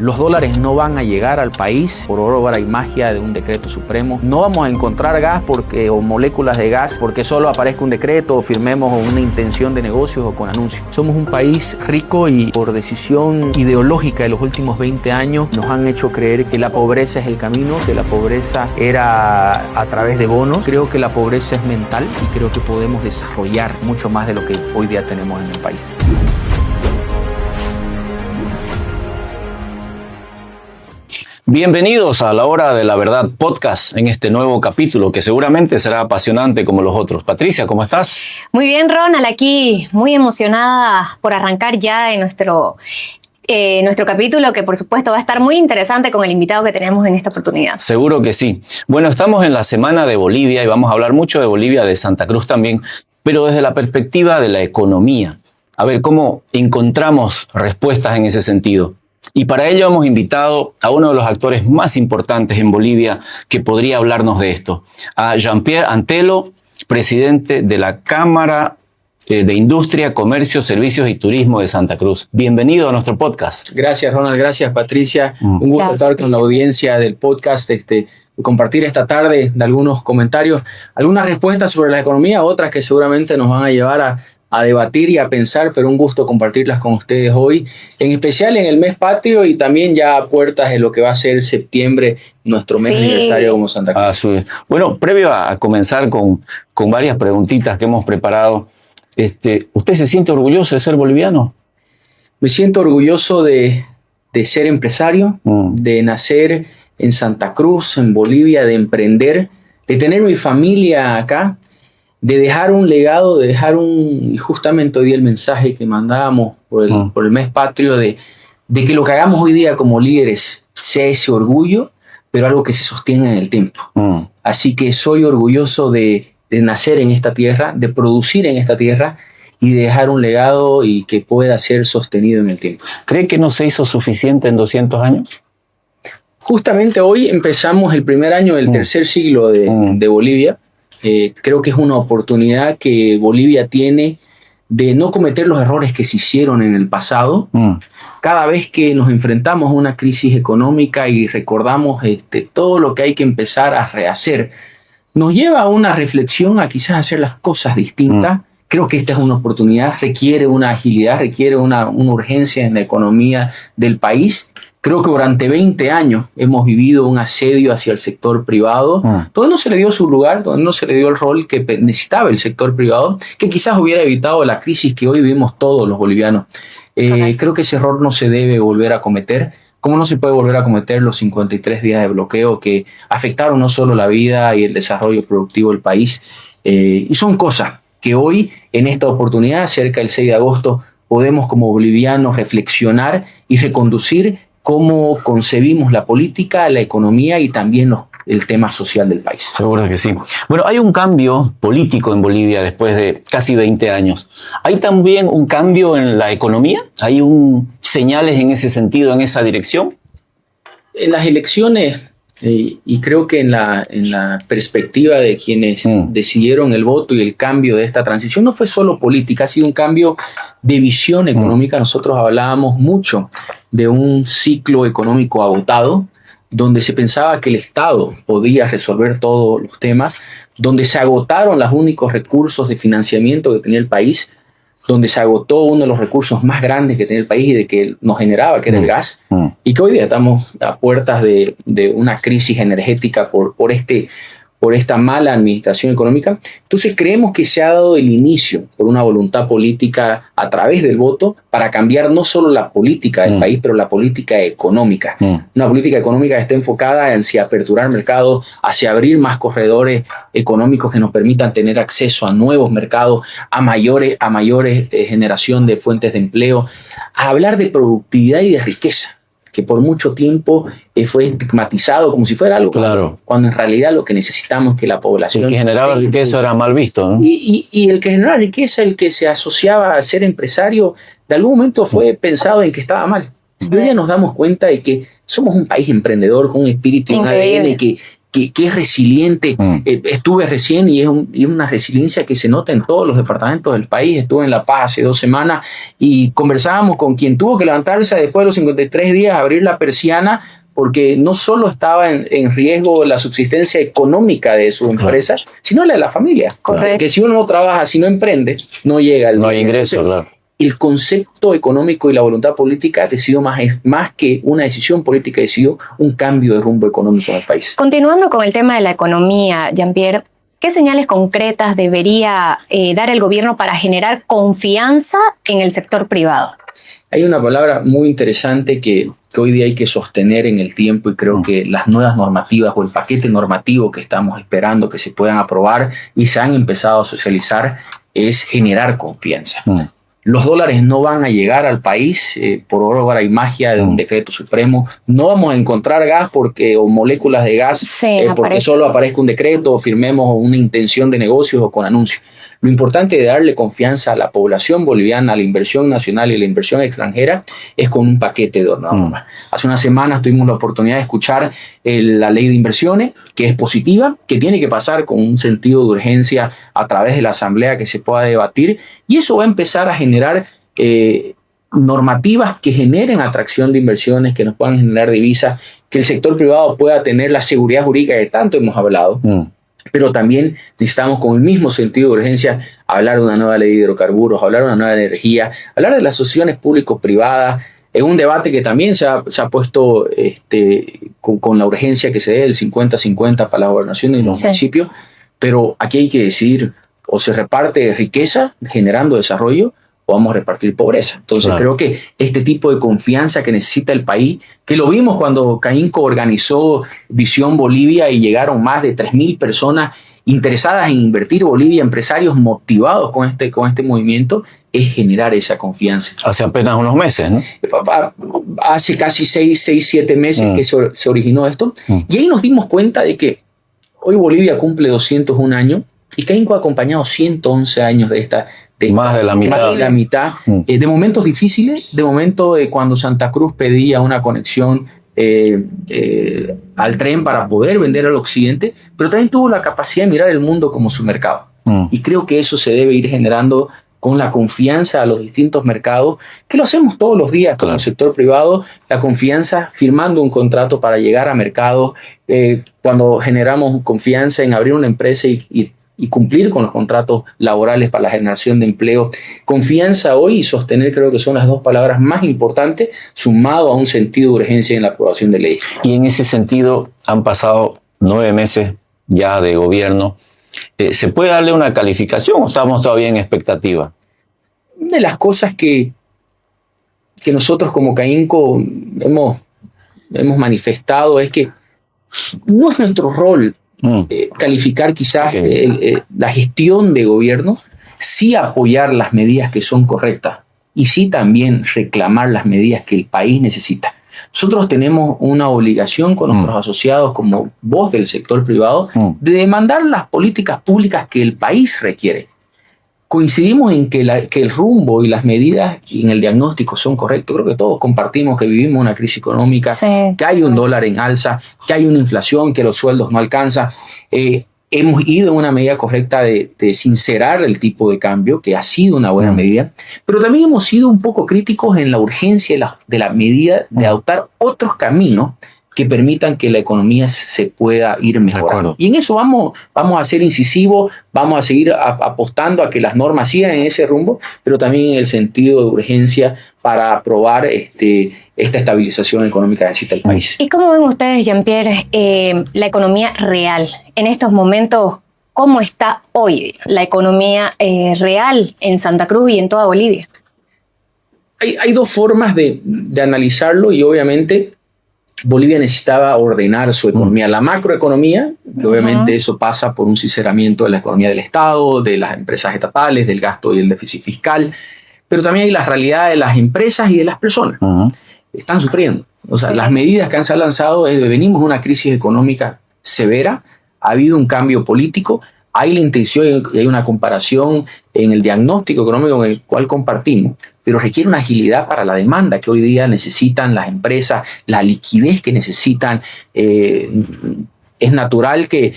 Los dólares no van a llegar al país por obra y magia de un decreto supremo. No vamos a encontrar gas o moléculas de gas porque solo aparezca un decreto o firmemos una intención de negocios o con anuncios. Somos un país rico y por decisión ideológica de los últimos 20 años nos han hecho creer que la pobreza es el camino, que la pobreza era a través de bonos. Creo que la pobreza es mental y creo que podemos desarrollar mucho más de lo que hoy día tenemos en el país. Bienvenidos a La Hora de la Verdad podcast en este nuevo capítulo que seguramente será apasionante como los otros. Patricia, ¿cómo estás? Muy bien, Ronald, aquí muy emocionada por arrancar ya en nuestro capítulo, que por supuesto va a estar muy interesante con el invitado que tenemos en esta oportunidad. Seguro que sí. Bueno, estamos en la semana de Bolivia y vamos a hablar mucho de Bolivia, de Santa Cruz también, pero desde la perspectiva de la economía. A ver cómo encontramos respuestas en ese sentido. Y para ello hemos invitado a uno de los actores más importantes en Bolivia que podría hablarnos de esto, a Jean-Pierre Antelo, presidente de la Cámara de Industria, Comercio, Servicios y Turismo de Santa Cruz. Bienvenido a nuestro podcast. Gracias, Ronald. Gracias, Patricia. Un gusto estar con la audiencia del podcast, compartir esta tarde de algunos comentarios, algunas respuestas sobre la economía, otras que seguramente nos van a llevar a debatir y a pensar, pero un gusto compartirlas con ustedes hoy, en especial en el mes patrio y también ya a puertas de lo que va a ser septiembre, nuestro mes aniversario como Santa Cruz. Así es. Bueno, previo a comenzar con varias preguntitas que hemos preparado, ¿usted se siente orgulloso de ser boliviano? Me siento orgulloso de ser empresario, de nacer en Santa Cruz, en Bolivia, de emprender, de tener mi familia acá, de dejar un legado, y justamente hoy el mensaje que mandábamos por el mes patrio de que lo que hagamos hoy día como líderes sea ese orgullo, pero algo que se sostenga en el tiempo. Así que soy orgulloso de nacer en esta tierra, de producir en esta tierra y de dejar un legado y que pueda ser sostenido en el tiempo. ¿Cree que no se hizo suficiente en 200 años? Justamente hoy empezamos el primer año del tercer siglo de Bolivia. Creo que es una oportunidad que Bolivia tiene de no cometer los errores que se hicieron en el pasado. Cada vez que nos enfrentamos a una crisis económica y recordamos todo lo que hay que empezar a rehacer, nos lleva a una reflexión, a quizás hacer las cosas distintas. Creo que esta es una oportunidad, requiere una agilidad, requiere una urgencia en la economía del país. Creo que durante 20 años hemos vivido un asedio hacia el sector privado, donde no se le dio su lugar, donde no se le dio el rol que necesitaba el sector privado, que quizás hubiera evitado la crisis que hoy vivimos todos los bolivianos. Creo que ese error no se debe volver a cometer, como no se puede volver a cometer los 53 días de bloqueo que afectaron no solo la vida y el desarrollo productivo del país, y son cosas que hoy, en esta oportunidad, cerca del 6 de agosto, podemos como bolivianos reflexionar y reconducir cómo concebimos la política, la economía y también el tema social del país. Seguro que sí. Bueno, hay un cambio político en Bolivia después de casi 20 años. ¿Hay también un cambio en la economía? ¿Hay señales en ese sentido, en esa dirección? En las elecciones, y creo que en la perspectiva de quienes decidieron el voto y el cambio de esta transición, no fue solo política, ha sido un cambio de visión económica. Nosotros hablábamos mucho de un ciclo económico agotado, donde se pensaba que el Estado podía resolver todos los temas, donde se agotaron los únicos recursos de financiamiento que tenía el país, donde se agotó uno de los recursos más grandes que tenía el país y de que nos generaba, que era el gas, y que hoy día estamos a puertas de una crisis energética por esta mala administración económica. Entonces creemos que se ha dado el inicio por una voluntad política a través del voto para cambiar no solo la política del país, pero la política económica. Una política económica que esté enfocada hacia aperturar mercados, hacia abrir más corredores económicos que nos permitan tener acceso a nuevos mercados, a mayores generación de fuentes de empleo, a hablar de productividad y de riqueza, que por mucho tiempo fue estigmatizado como si fuera algo, claro, cuando en realidad lo que necesitamos es que la población... El que generaba riqueza era mal visto, ¿no? Y el que generaba riqueza, el que se asociaba a ser empresario, de algún momento fue pensado en que estaba mal. Hoy día nos damos cuenta de que somos un país emprendedor con un espíritu y un ADN que es resiliente. Estuve recién y es una resiliencia que se nota en todos los departamentos del país. Estuve en La Paz hace 2 semanas y conversábamos con quien tuvo que levantarse después de los 53 días, abrir la persiana, porque no solo estaba en riesgo la subsistencia económica de su empresa, sino la de la familia. Correcto. Que si uno no trabaja, si no emprende, no llega al no hay ingreso, claro. El concepto económico y la voluntad política ha sido más que una decisión política, ha sido un cambio de rumbo económico en el país. Continuando con el tema de la economía, Jean-Pierre, ¿qué señales concretas debería dar el gobierno para generar confianza en el sector privado? Hay una palabra muy interesante que hoy día hay que sostener en el tiempo, y creo que las nuevas normativas o el paquete normativo que estamos esperando que se puedan aprobar y se han empezado a socializar es generar confianza. Los dólares no van a llegar al país por obra y magia de un decreto supremo. No vamos a encontrar gas o moléculas de gas porque solo aparezca un decreto o firmemos una intención de negocios o con anuncios. Lo importante de darle confianza a la población boliviana, a la inversión nacional y a la inversión extranjera, es con un paquete de normas. Hace unas semanas tuvimos la oportunidad de escuchar la ley de inversiones, que es positiva, que tiene que pasar con un sentido de urgencia a través de la asamblea que se pueda debatir, y eso va a empezar a generar normativas que generen atracción de inversiones, que nos puedan generar divisas, que el sector privado pueda tener la seguridad jurídica que tanto hemos hablado. Pero también necesitamos, con el mismo sentido de urgencia, hablar de una nueva ley de hidrocarburos, hablar de una nueva energía, hablar de las asociaciones público-privadas, en un debate que también se ha puesto con la urgencia que se dé, el 50-50 para la gobernación y los municipios. Pero aquí hay que decidir, o se reparte riqueza generando desarrollo, o vamos a repartir pobreza. Entonces creo que este tipo de confianza que necesita el país, que lo vimos cuando CAINCO organizó Visión Bolivia y llegaron más de 3.000 personas interesadas en invertir Bolivia, empresarios motivados con este movimiento, es generar esa confianza. Hace apenas unos meses, ¿no? Hace casi 6-7 meses que se originó esto. Y ahí nos dimos cuenta de que hoy Bolivia cumple 201 años y CAINCO ha acompañado 111 años más de la mitad. De momentos difíciles, de momentos cuando Santa Cruz pedía una conexión al tren para poder vender al occidente, pero también tuvo la capacidad de mirar el mundo como su mercado. Y creo que eso se debe ir generando con la confianza a los distintos mercados, que lo hacemos todos los días con el sector privado, la confianza firmando un contrato para llegar a mercado, cuando generamos confianza en abrir una empresa y cumplir con los contratos laborales para la generación de empleo. Confianza hoy y sostener creo que son las 2 palabras más importantes, sumado a un sentido de urgencia en la aprobación de leyes. Y en ese sentido han pasado 9 meses ya de gobierno. ¿Se puede darle una calificación o estamos todavía en expectativa? Una de las cosas que nosotros como CAINCO hemos manifestado es que no es nuestro rol calificar quizás la gestión de gobierno, sí apoyar las medidas que son correctas y sí también reclamar las medidas que el país necesita. Nosotros tenemos una obligación con nuestros asociados como voz del sector privado de demandar las políticas públicas que el país requiere. Coincidimos en que el rumbo y las medidas en el diagnóstico son correctos. Creo que todos compartimos que vivimos una crisis económica, que hay un dólar en alza, que hay una inflación, que los sueldos no alcanzan. Hemos ido en una medida correcta de sincerar el tipo de cambio, que ha sido una buena medida, pero también hemos sido un poco críticos en la urgencia de la medida de adoptar otros caminos que permitan que la economía se pueda ir mejorando. Y en eso vamos a ser incisivos, vamos a seguir apostando a que las normas sigan en ese rumbo, pero también en el sentido de urgencia para aprobar esta estabilización económica que necesita el país. ¿Y cómo ven ustedes, Jean-Pierre, la economía real en estos momentos? ¿Cómo está hoy la economía real en Santa Cruz y en toda Bolivia? Hay 2 formas de analizarlo y obviamente Bolivia necesitaba ordenar su economía. La macroeconomía, que obviamente eso pasa por un sinceramiento de la economía del Estado, de las empresas estatales, del gasto y el déficit fiscal, pero también hay la realidad de las empresas y de las personas. Están sufriendo. O sea, las medidas que se han lanzado venimos de una crisis económica severa, ha habido un cambio político, hay la intención y hay una comparación en el diagnóstico económico en el cual compartimos, pero requiere una agilidad para la demanda que hoy día necesitan las empresas, la liquidez que necesitan es natural que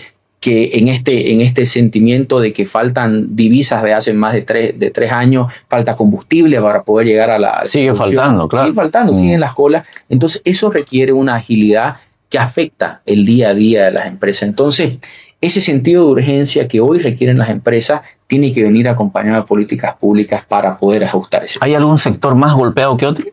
en este sentimiento de que faltan divisas de hace más de 3 años, falta combustible para poder llegar a la... Sigue faltando, claro. Sigue faltando, siguen las colas. Entonces, eso requiere una agilidad que afecta el día a día de las empresas. Entonces, ese sentido de urgencia que hoy requieren las empresas tiene que venir acompañado de políticas públicas para poder ajustar eso. ¿Hay algún sector más golpeado que otro?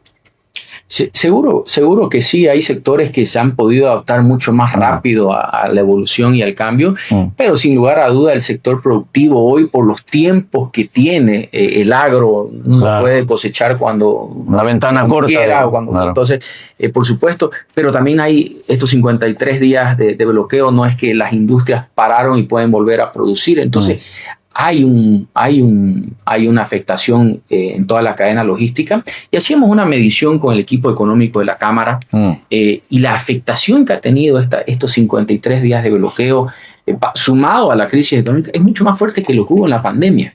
Seguro que sí, hay sectores que se han podido adaptar mucho más rápido a la evolución y al cambio, pero sin lugar a duda el sector productivo hoy, por los tiempos que tiene el agro, no puede cosechar cuando... Una ventana corta. Quiera, entonces, por supuesto, pero también hay estos 53 días de bloqueo, no es que las industrias pararon y pueden volver a producir, entonces... Hay una afectación en toda la cadena logística y hacíamos una medición con el equipo económico de la Cámara y la afectación que ha tenido estos 53 días de bloqueo sumado a la crisis económica es mucho más fuerte que lo que hubo en la pandemia.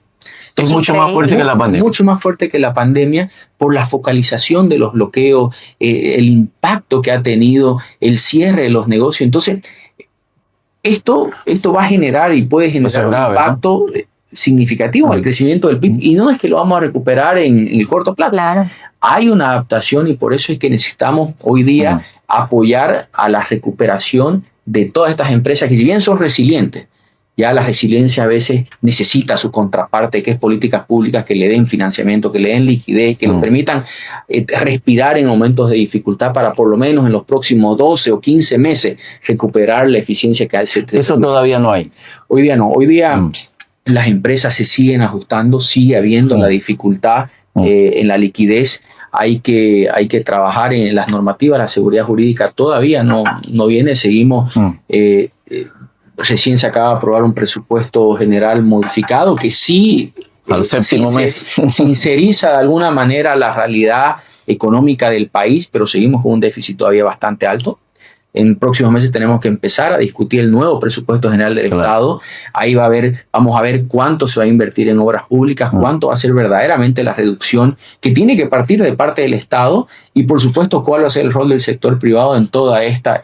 Es mucho más fuerte que la pandemia. Mucho más fuerte que la pandemia por la focalización de los bloqueos, el impacto que ha tenido, el cierre de los negocios. Entonces, esto va a generar y puede generar un impacto significativo en el crecimiento del PIB y no es que lo vamos a recuperar en el corto plazo. Claro. Hay una adaptación y por eso es que necesitamos hoy día apoyar a la recuperación de todas estas empresas que si bien son resilientes, ya la resiliencia a veces necesita su contraparte, que es políticas públicas que le den financiamiento, que le den liquidez, que nos permitan respirar en momentos de dificultad para por lo menos en los próximos 12 o 15 meses recuperar la eficiencia que hay. Eso todavía no hay. Hoy día no. Hoy día las empresas se siguen ajustando, sigue habiendo la dificultad en la liquidez. Hay que trabajar en las normativas, la seguridad jurídica todavía no viene, seguimos... Recién se acaba de aprobar un presupuesto general modificado que sí al séptimo mes sinceriza de alguna manera la realidad económica del país, pero seguimos con un déficit todavía bastante alto. En próximos meses tenemos que empezar a discutir el nuevo presupuesto general del Estado. Ahí vamos a ver cuánto se va a invertir en obras públicas, cuánto va a ser verdaderamente la reducción que tiene que partir de parte del Estado y por supuesto cuál va a ser el rol del sector privado en toda esta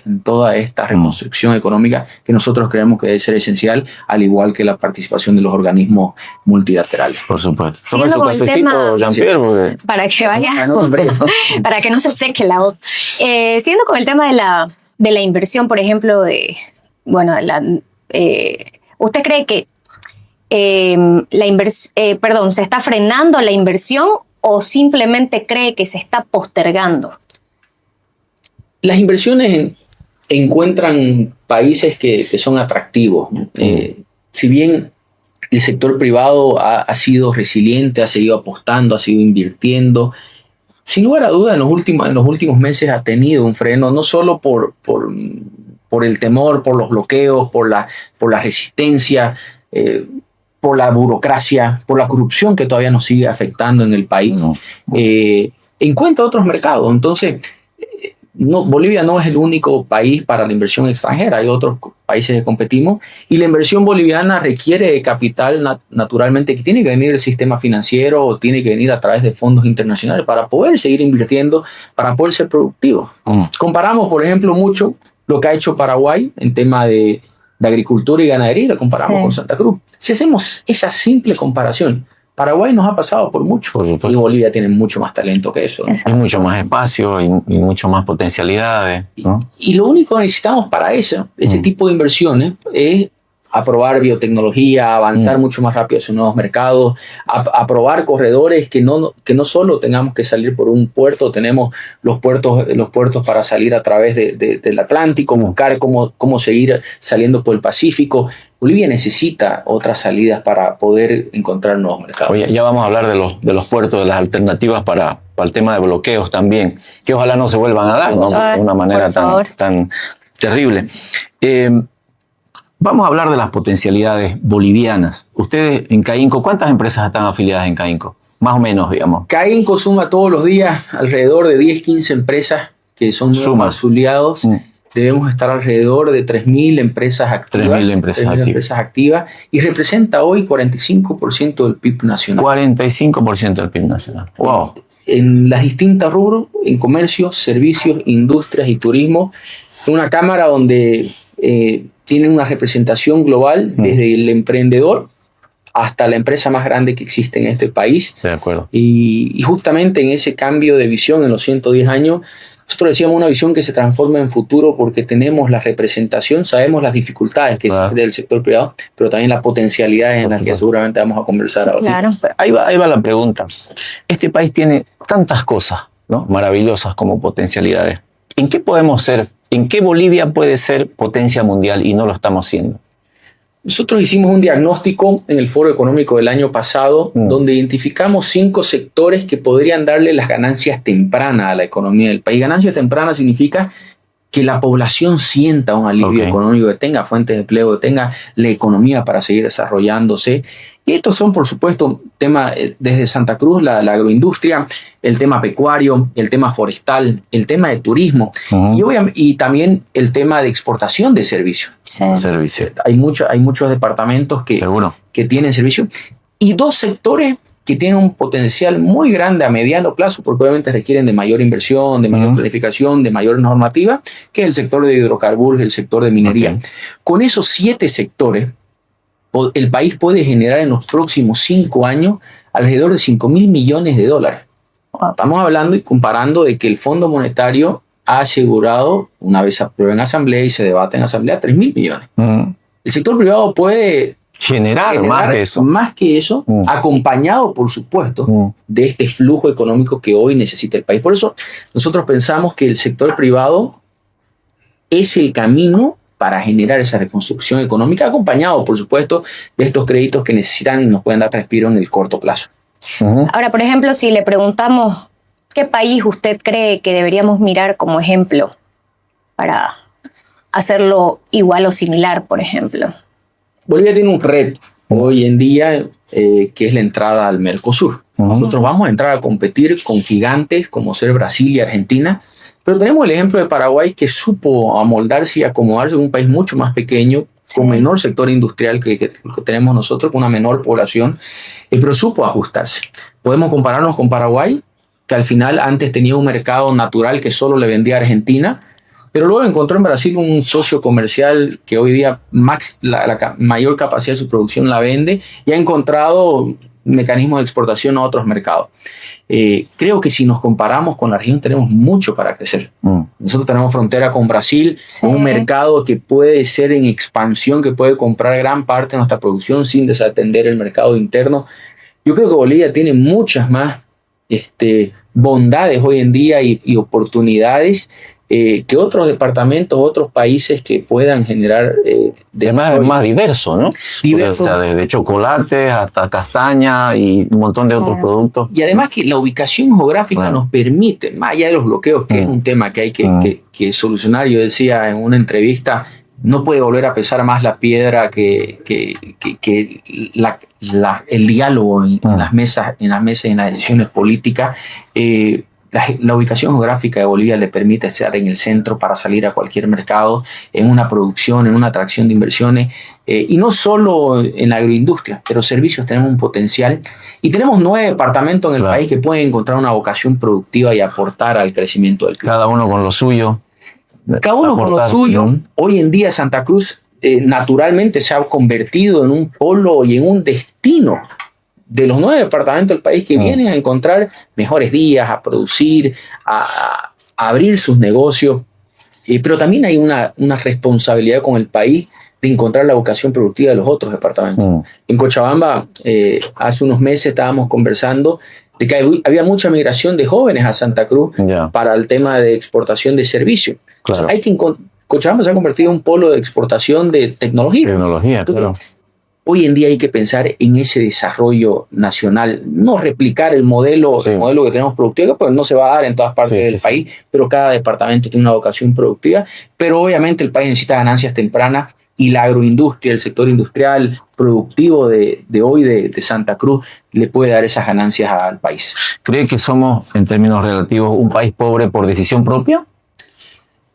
reconstrucción económica que nosotros creemos que debe ser esencial, al igual que la participación de los organismos multilaterales. Por supuesto. Siguiendo con el tema, para que vaya, para que no se seque la voz. Siguiendo con el tema de la inversión, por ejemplo, ¿usted cree que se está frenando la inversión o simplemente cree que se está postergando? Las inversiones encuentran países que son atractivos. Si bien el sector privado ha sido resiliente, ha seguido apostando, ha seguido invirtiendo, sin lugar a duda, en los últimos meses ha tenido un freno, no solo por el temor, por los bloqueos, por la resistencia, por la burocracia, por la corrupción que todavía nos sigue afectando en el país. Encuentra otros mercados. Entonces, Bolivia no es el único país para la inversión extranjera. Hay otros países que competimos y la inversión boliviana requiere de capital naturalmente que tiene que venir del sistema financiero o tiene que venir a través de fondos internacionales para poder seguir invirtiendo, para poder ser productivo. Comparamos, por ejemplo, mucho lo que ha hecho Paraguay en tema de agricultura y ganadería y lo comparamos con Santa Cruz. Si hacemos esa simple comparación, Paraguay nos ha pasado por mucho y Bolivia tiene mucho más talento que eso. Y mucho más espacio y mucho más potencialidades, ¿no? Y lo único que necesitamos para ese tipo de inversiones es aprobar biotecnología, avanzar mucho más rápido hacia nuevos mercados, aprobar corredores que no solo tengamos que salir por un puerto, tenemos los puertos para salir a través del Atlántico, buscar cómo seguir saliendo por el Pacífico. Bolivia necesita otras salidas para poder encontrar nuevos mercados. Oye, ya vamos a hablar de los puertos, de las alternativas para el tema de bloqueos también, que ojalá no se vuelvan a dar, ¿no? De una manera tan terrible. Vamos a hablar de las potencialidades bolivianas. Ustedes en CAINCO, ¿cuántas empresas están afiliadas en CAINCO? Más o menos, digamos. CAINCO suma todos los días alrededor de 10-15 empresas que son afiliados. Debemos estar alrededor de 3.000 empresas activas. 3.000 empresas activas. Y representa hoy 45% del PIB nacional. 45% del PIB nacional. Wow. En las distintas rubros, en comercio, servicios, industrias y turismo. Una cámara donde tienen una representación global desde el emprendedor hasta la empresa más grande que existe en este país. De acuerdo. Y justamente en ese cambio de visión en los 110 años, nosotros decíamos una visión que se transforma en futuro porque tenemos la representación, sabemos las dificultades que es del sector privado, pero también las potencialidades en las que seguramente vamos a conversar ahora. Claro. Ahí va la pregunta. Este país tiene tantas cosas, ¿no?, maravillosas como potencialidades. ¿En qué podemos ser? ¿En qué Bolivia puede ser potencia mundial y no lo estamos siendo? Nosotros hicimos un diagnóstico en el Foro Económico del año pasado donde identificamos 5 sectores que podrían darle las ganancias tempranas a la economía del país. Ganancias tempranas significa que la población sienta un alivio económico, que tenga fuentes de empleo, que tenga la economía para seguir desarrollándose. Y estos son, por supuesto, temas desde Santa Cruz, la agroindustria, el tema pecuario, el tema forestal, el tema de turismo y también el tema de exportación de servicios. Sí. Hay muchos departamentos que tienen servicios y 2 sectores que tienen un potencial muy grande a mediano plazo, porque obviamente requieren de mayor inversión, de mayor planificación, de mayor normativa, que es el sector de hidrocarburos y el sector de minería. Con esos 7 sectores, el país puede generar en los próximos 5 años alrededor de $5.000 millones. Estamos hablando y comparando de que el Fondo Monetario ha asegurado, una vez aprueba en asamblea y se debate en asamblea, $3.000 millones. El sector privado puede generar más que eso, acompañado, por supuesto, de este flujo económico que hoy necesita el país. Por eso nosotros pensamos que el sector privado es el camino para generar esa reconstrucción económica, acompañado, por supuesto, de estos créditos que necesitan y nos pueden dar respiro en el corto plazo. Ahora, por ejemplo, si le preguntamos qué país usted cree que deberíamos mirar como ejemplo para hacerlo igual o similar, por ejemplo. Bolivia tiene un reto hoy en día que es la entrada al Mercosur. Nosotros vamos a entrar a competir con gigantes como ser Brasil y Argentina, pero tenemos el ejemplo de Paraguay que supo amoldarse y acomodarse en un país mucho más pequeño, con menor sector industrial que tenemos nosotros, con una menor población, pero supo ajustarse. Podemos compararnos con Paraguay, que al final antes tenía un mercado natural que solo le vendía a Argentina, pero luego encontró en Brasil un socio comercial que hoy día la mayor capacidad de su producción la vende y ha encontrado mecanismos de exportación a otros mercados. Creo que si nos comparamos con la región tenemos mucho para crecer. Nosotros tenemos frontera con Brasil, un mercado que puede ser en expansión, que puede comprar gran parte de nuestra producción sin desatender el mercado interno. Yo creo que Bolivia tiene muchas más bondades hoy en día y oportunidades que otros departamentos, otros países que puedan generar... Además es más diverso, ¿no? Diverso. O sea, desde chocolates hasta castaña y un montón de otros productos. Y además que la ubicación geográfica nos permite, más allá de los bloqueos, que es un tema que hay que solucionar. Yo decía en una entrevista, no puede volver a pesar más la piedra que el diálogo en las mesas y en las decisiones políticas. La ubicación geográfica de Bolivia le permite estar en el centro para salir a cualquier mercado, en una producción, en una atracción de inversiones, y no solo en la agroindustria, pero servicios tenemos un potencial. Y tenemos 9 departamentos en el país que pueden encontrar una vocación productiva y aportar al crecimiento del país. Cada uno con lo suyo. Cada uno con lo suyo. Hoy en día Santa Cruz naturalmente se ha convertido en un polo y en un destino de los 9 departamentos del país que vienen a encontrar mejores días, a producir, a abrir sus negocios. Pero también hay una responsabilidad con el país de encontrar la vocación productiva de los otros departamentos. En Cochabamba, hace unos meses estábamos conversando de que había mucha migración de jóvenes a Santa Cruz para el tema de exportación de servicios. Claro. Cochabamba se ha convertido en un polo de exportación de tecnología. Entonces, claro. Hoy en día hay que pensar en ese desarrollo nacional, no replicar el modelo que tenemos productivo, pues no se va a dar en todas partes del país, pero cada departamento tiene una vocación productiva, pero obviamente el país necesita ganancias tempranas y la agroindustria, el sector industrial productivo de hoy de Santa Cruz le puede dar esas ganancias al país. ¿Cree que somos, en términos relativos, un país pobre por decisión propia?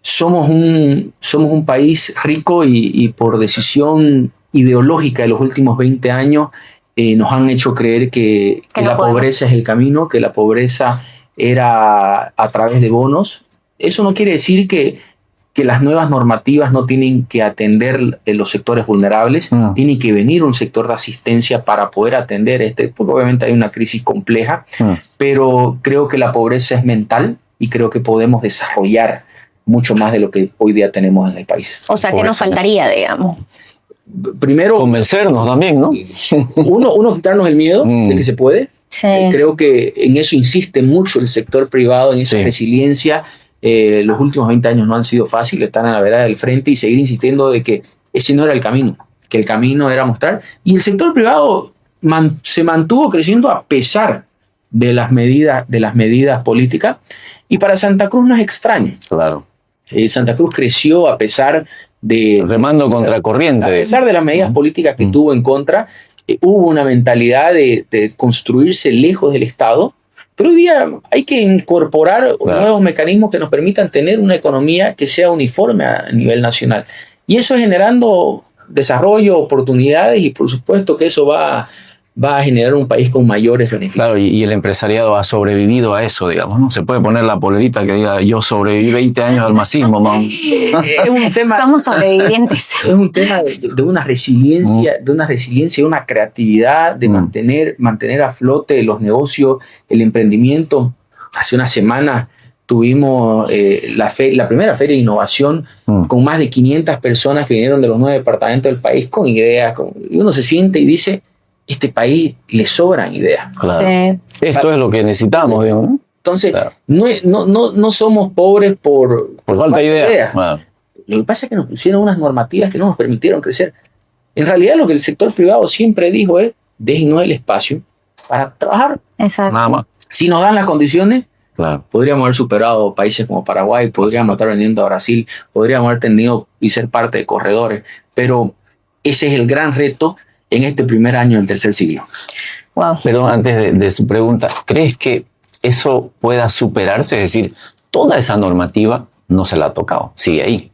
Somos un país rico y por decisión ideológica de los últimos 20 años nos han hecho creer que la pobreza es el camino, que la pobreza era a través de bonos. Eso no quiere decir que que las nuevas normativas no tienen que atender los sectores vulnerables, tiene que venir un sector de asistencia para poder atender porque obviamente hay una crisis compleja, pero creo que la pobreza es mental y creo que podemos desarrollar mucho más de lo que hoy día tenemos en el país. O sea, ¿qué nos faltaría, digamos? Primero, convencernos también, ¿no? Uno quitarnos el miedo de que se puede. Sí. Creo que en eso insiste mucho el sector privado, en esa resiliencia. Los últimos 20 años no han sido fáciles, están a la vereda del frente y seguir insistiendo de que ese no era el camino, que el camino era mostrar. Y el sector privado se mantuvo creciendo a pesar de las medidas políticas. Y para Santa Cruz no es extraño. Claro. Santa Cruz creció a pesar de... remando contra corriente. A pesar de las medidas políticas que tuvo en contra, hubo una mentalidad de construirse lejos del Estado. Pero hoy día hay que incorporar nuevos mecanismos que nos permitan tener una economía que sea uniforme a nivel nacional. Y eso generando desarrollo, oportunidades y por supuesto que eso va a generar un país con mayores beneficios. Claro, y el empresariado ha sobrevivido a eso, digamos, ¿no? Se puede poner la polerita que diga yo sobreviví 20 años al masismo, man. Es un tema, somos sobrevivientes. Es un tema de una resiliencia, y una creatividad, de mantener a flote los negocios, el emprendimiento. Hace una semana tuvimos la primera feria de innovación con más de 500 personas que vinieron de los 9 departamentos del país con ideas. Y uno se siente y dice, este país le sobran ideas. Claro. Sí. Esto es lo que necesitamos, digamos, ¿no? Entonces, Claro. no somos pobres por falta de ideas. Bueno. Lo que pasa es que nos pusieron unas normativas que no nos permitieron crecer. En realidad, lo que el sector privado siempre dijo es, déjennos el espacio para trabajar. Exacto. Nada más. Si nos dan las condiciones, Claro. podríamos haber superado países como Paraguay, podríamos estar vendiendo a Brasil, podríamos haber tenido y ser parte de corredores, pero ese es el gran reto en este primer año del tercer siglo. Wow. Pero antes de su pregunta, ¿crees que eso pueda superarse? Es decir, toda esa normativa no se la ha tocado, sigue ahí.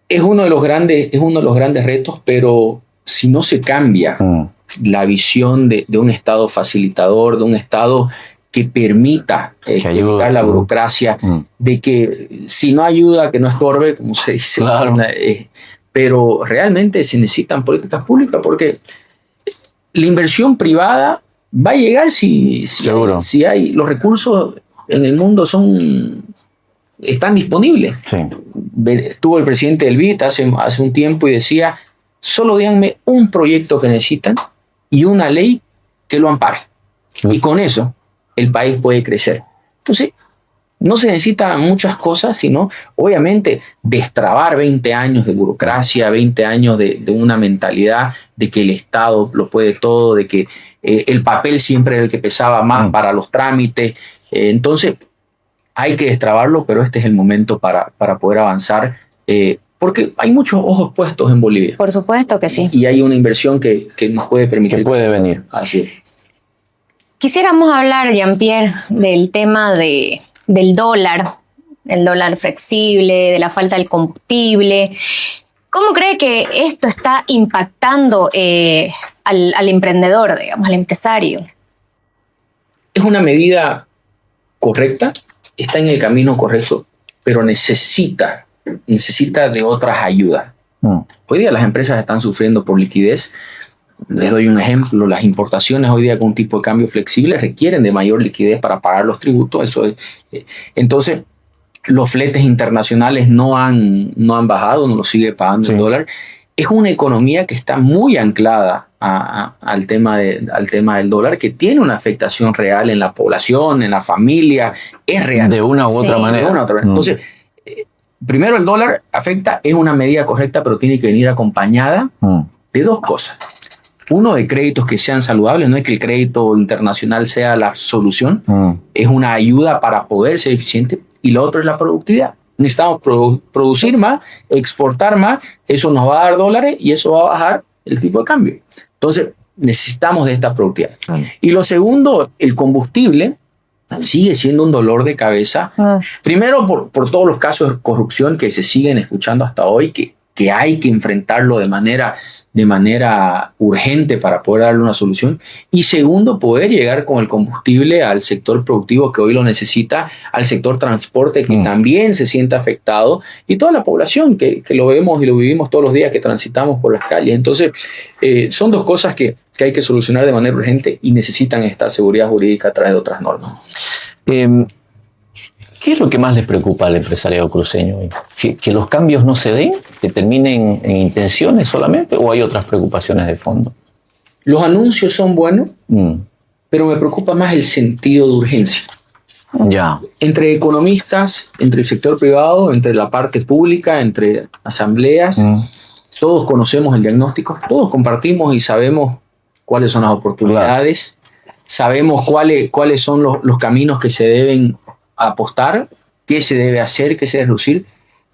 Es uno de los grandes retos, pero si no se cambia la visión de un Estado facilitador, de un Estado que permita evitar la burocracia, de que si no ayuda, que no estorbe, como se dice. Claro. Pero realmente se necesitan políticas públicas porque la inversión privada va a llegar si hay los recursos en el mundo están disponibles. Sí. Estuvo el presidente del BID hace un tiempo y decía, solo díganme un proyecto que necesitan y una ley que lo ampare. Y con eso el país puede crecer. Entonces, no se necesitan muchas cosas, sino obviamente destrabar 20 años de burocracia, 20 años de una mentalidad de que el Estado lo puede todo, de que el papel siempre era el que pesaba más para los trámites. Entonces, hay que destrabarlo, pero este es el momento para poder avanzar, porque hay muchos ojos puestos en Bolivia. Por supuesto que sí. Y hay una inversión que nos puede permitir. Que puede venir. Así es. Quisiéramos hablar, Jean-Pierre, del tema del dólar, el dólar flexible, de la falta del combustible. ¿Cómo cree que esto está impactando al emprendedor, digamos, al empresario? Es una medida correcta, está en el camino correcto, pero necesita de otras ayudas. Hoy día las empresas están sufriendo por liquidez. Les doy un ejemplo, las importaciones hoy día con un tipo de cambio flexible requieren de mayor liquidez para pagar los tributos. Entonces, los fletes internacionales no han bajado, no los sigue pagando el dólar. Es una economía que está muy anclada al tema del dólar, que tiene una afectación real en la población, en la familia, es real. De una u otra manera. De una u otra manera. Entonces, primero el dólar afecta, es una medida correcta, pero tiene que venir acompañada de dos cosas. Uno, de créditos que sean saludables. No es que el crédito internacional sea la solución, es una ayuda para poder ser eficiente. Y lo otro es la productividad. Necesitamos producir más, exportar más, eso nos va a dar dólares y eso va a bajar el tipo de cambio. Entonces, necesitamos de esta productividad. Y lo segundo, el combustible sigue siendo un dolor de cabeza. Primero, por todos los casos de corrupción que se siguen escuchando hasta hoy, que que hay que enfrentarlo de manera urgente para poder darle una solución. Y segundo, poder llegar con el combustible al sector productivo que hoy lo necesita, al sector transporte que también se siente afectado, y toda la población que lo vemos y lo vivimos todos los días que transitamos por las calles. Entonces, son dos cosas que hay que solucionar de manera urgente y necesitan esta seguridad jurídica a través de otras normas. ¿Qué es lo que más les preocupa al empresariado cruceño hoy? ¿Que los cambios no se den? ¿Que terminen en intenciones solamente? ¿O hay otras preocupaciones de fondo? Los anuncios son buenos, pero me preocupa más el sentido de urgencia. Ya. Entre economistas, entre el sector privado, entre la parte pública, entre asambleas, todos conocemos el diagnóstico, todos compartimos y sabemos cuáles son las oportunidades, sabemos cuáles son los caminos que se deben apostar, qué se debe hacer, qué se debe reducir,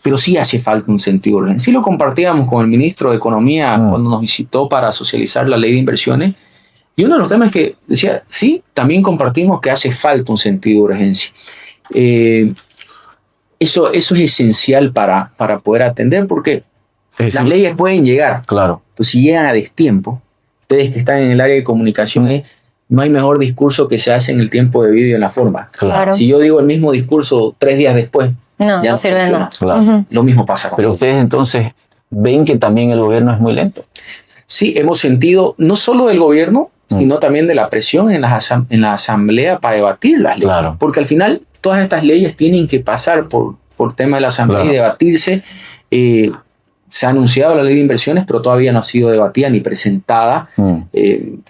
pero sí hace falta un sentido de urgencia. Sí lo compartíamos con el ministro de Economía cuando nos visitó para socializar la ley de inversiones, y uno de los temas que decía, sí, también compartimos que hace falta un sentido de urgencia. Eso es esencial para poder atender, porque las leyes pueden llegar, claro. Pues si llegan a destiempo, ustedes que están en el área de comunicación, no hay mejor discurso que se hace en el tiempo debido y en la forma. Claro. Si yo digo el mismo discurso 3 días después, ya no sirve de nada. Claro. Lo mismo pasa con Pero ustedes entonces ven que también el gobierno es muy lento. Sí, hemos sentido no solo del gobierno, sino también de la presión en la asamblea para debatir las leyes. Claro. Porque al final todas estas leyes tienen que pasar por tema de la asamblea y debatirse. Se ha anunciado la ley de inversiones, pero todavía no ha sido debatida ni presentada.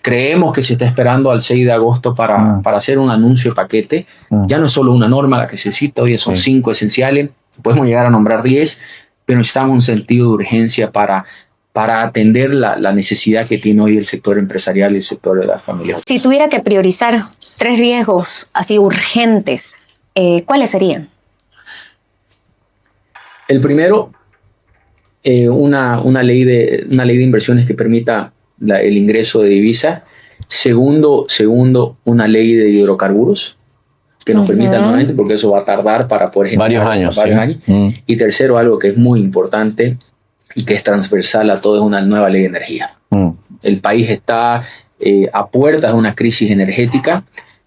Creemos que se está esperando al 6 de agosto para hacer un anuncio de paquete. Ya no es solo una norma la que se cita, hoy son 5 esenciales, podemos llegar a nombrar 10, pero necesitamos un sentido de urgencia para atender la necesidad que tiene hoy el sector empresarial y el sector de las familias. Si tuviera que priorizar 3 riesgos así urgentes, ¿cuáles serían? El primero, una ley de inversiones que permita el ingreso de divisas. Segundo, una ley de hidrocarburos que nos permita nuevamente, porque eso va a tardar para poder generar varios años. Y tercero, algo que es muy importante y que es transversal a todo, es una nueva ley de energía. El país está a puertas de una crisis energética,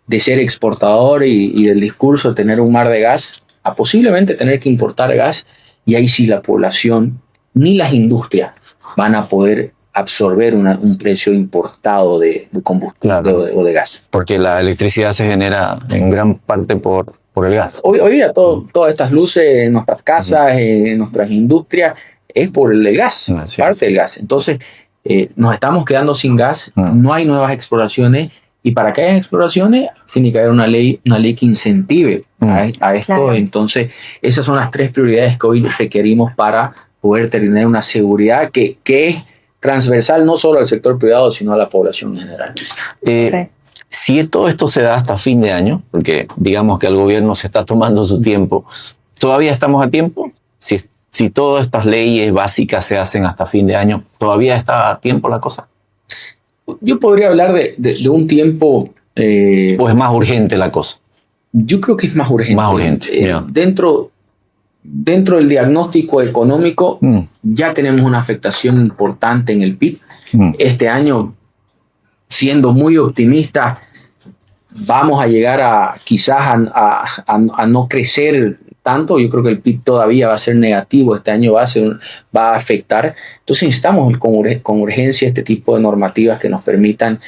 de ser exportador y del discurso de tener un mar de gas, a posiblemente tener que importar gas, y ahí sí la población ni las industrias van a poder absorber un precio importado de combustible o de gas. Porque la electricidad se genera en gran parte por el gas. Hoy día todas estas luces en nuestras casas, en nuestras industrias, es por el gas, parte del gas. Entonces, nos estamos quedando sin gas, no hay nuevas exploraciones, y para que haya exploraciones tiene que haber una ley que incentive a esto. Claro. Entonces, esas son las 3 prioridades que hoy requerimos para poder tener una seguridad que es transversal no solo al sector privado, sino a la población en general. Si todo esto se da hasta fin de año, porque digamos que el gobierno se está tomando su tiempo, ¿todavía estamos a tiempo? Si todas estas leyes básicas se hacen hasta fin de año, ¿todavía está a tiempo la cosa? Yo podría hablar de un tiempo... ¿O es más urgente la cosa? Yo creo que es más urgente. Más urgente, Dentro del diagnóstico económico, ya tenemos una afectación importante en el PIB. Este año, siendo muy optimista, vamos a llegar quizás a no crecer tanto. Yo creo que el PIB todavía va a ser negativo. Este año va a afectar. Entonces necesitamos con urgencia este tipo de normativas que nos permitan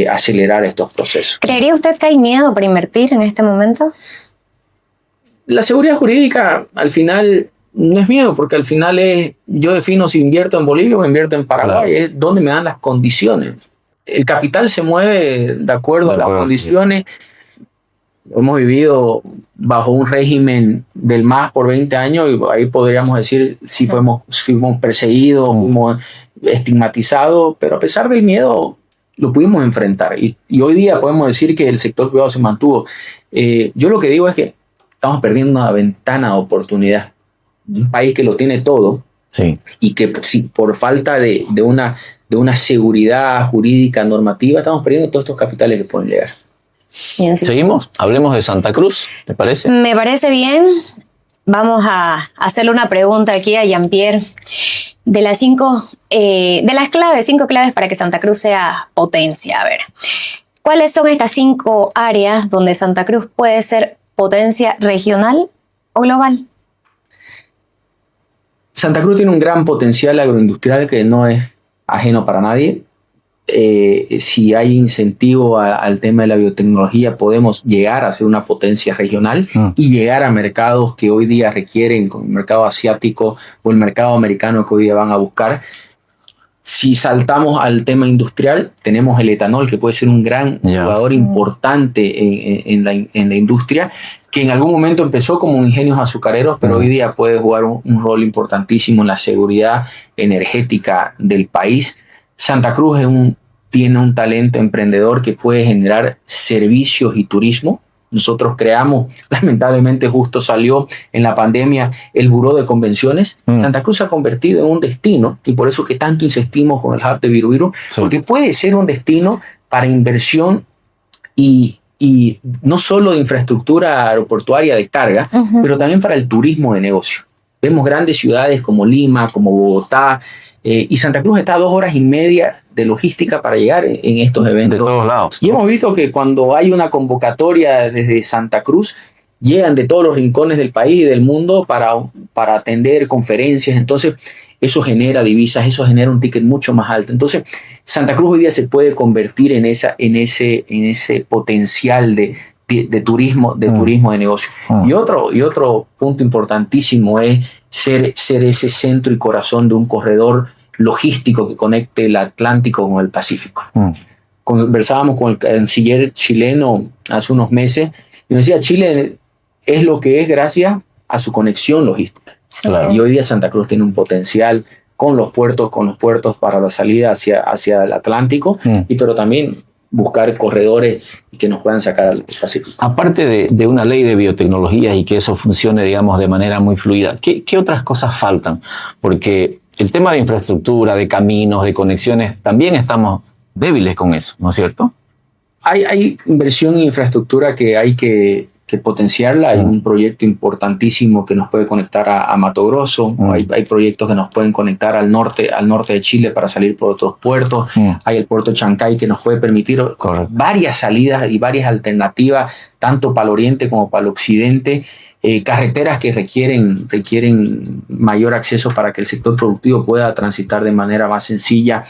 acelerar estos procesos. ¿Creería usted que hay miedo para invertir en este momento? La seguridad jurídica al final no es miedo, porque al final yo defino si invierto en Bolivia o invierto en Paraguay, es donde me dan las condiciones. El capital se mueve de acuerdo a las condiciones. Hemos vivido bajo un régimen del MAS por 20 años y ahí podríamos decir si fuimos perseguidos, fuimos estigmatizados, pero a pesar del miedo lo pudimos enfrentar y hoy día podemos decir que el sector privado se mantuvo. Yo lo que digo es que estamos perdiendo una ventana de oportunidad. Un país que lo tiene todo y que por falta de una seguridad jurídica normativa estamos perdiendo todos estos capitales que pueden llegar. Bien, sí. ¿Seguimos? Hablemos de Santa Cruz, ¿te parece? Me parece bien. Vamos a hacerle una pregunta aquí a Jean-Pierre. de las cinco claves para que Santa Cruz sea potencia. A ver, ¿cuáles son estas 5 áreas donde Santa Cruz puede ser potencia regional o global? Santa Cruz tiene un gran potencial agroindustrial que no es ajeno para nadie. Si hay incentivo al tema de la biotecnología, podemos llegar a ser una potencia regional y llegar a mercados que hoy día requieren, como el mercado asiático o el mercado americano que hoy día van a buscar. Si saltamos al tema industrial, tenemos el etanol, que puede ser un gran jugador importante en la industria, que en algún momento empezó como ingenios azucareros, pero hoy día puede jugar un rol importantísimo en la seguridad energética del país. Santa Cruz tiene un talento emprendedor que puede generar servicios y turismo. Nosotros creamos, lamentablemente justo salió en la pandemia el Buró de Convenciones. Santa Cruz se ha convertido en un destino, y por eso que tanto insistimos con el hub de Virubiru, porque puede ser un destino para inversión y no solo de infraestructura aeroportuaria de carga, pero también para el turismo de negocio. Vemos grandes ciudades como Lima, como Bogotá, y Santa Cruz está a 2 horas y media de logística para llegar en estos eventos. De todos lados. Y hemos visto que cuando hay una convocatoria desde Santa Cruz, llegan de todos los rincones del país y del mundo para atender conferencias. Entonces, eso genera divisas, eso genera un ticket mucho más alto. Entonces, Santa Cruz hoy día se puede convertir en ese potencial de turismo de negocio. Y otro punto importantísimo es ser ese centro y corazón de un corredor logístico que conecte el Atlántico con el Pacífico. Conversábamos con el canciller chileno hace unos meses y nos decía, Chile es lo que es gracias a su conexión logística. Claro. Y hoy día Santa Cruz tiene un potencial con los puertos para la salida hacia el Atlántico, pero también buscar corredores que nos puedan sacar al Pacífico. Aparte de una ley de biotecnología y que eso funcione, digamos, de manera muy fluida, ¿qué otras cosas faltan? Porque el tema de infraestructura, de caminos, de conexiones, también estamos débiles con eso, ¿no es cierto? Hay inversión en infraestructura que hay que potenciarla. Hay un proyecto importantísimo que nos puede conectar a Mato Grosso. Hay proyectos que nos pueden conectar al norte de Chile para salir por otros puertos. Hay el puerto de Chancay que nos puede permitir varias salidas y varias alternativas, tanto para el oriente como para el occidente. Carreteras que requieren mayor acceso para que el sector productivo pueda transitar de manera más sencilla.